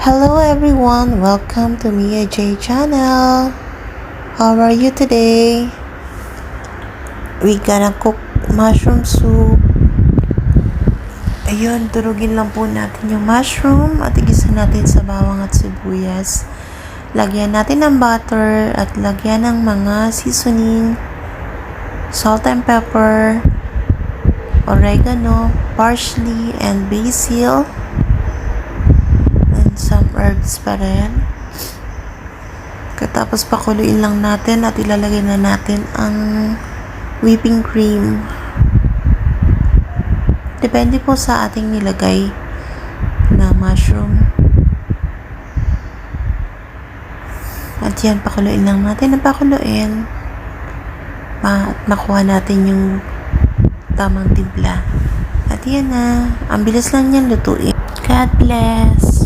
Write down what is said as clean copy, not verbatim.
Hello everyone, welcome to Mia J channel. How are you today? We gonna cook mushroom soup. Ayun, durugin lang po natin yung mushroom at igisa natin sa bawang at sibuyas. Lagyan natin ng butter at lagyan ng mga seasoning, salt and pepper, oregano, parsley, and basil. Some herbs pa rin. Katapos pakuluin lang natin at ilalagay na natin ang whipping cream. Depende po sa ating nilagay na mushroom. At yan, pakuluin lang natin na pakuluin. At makuha natin yung tamang timpla. At yan na. Ang bilis lang yan lutuin. God bless!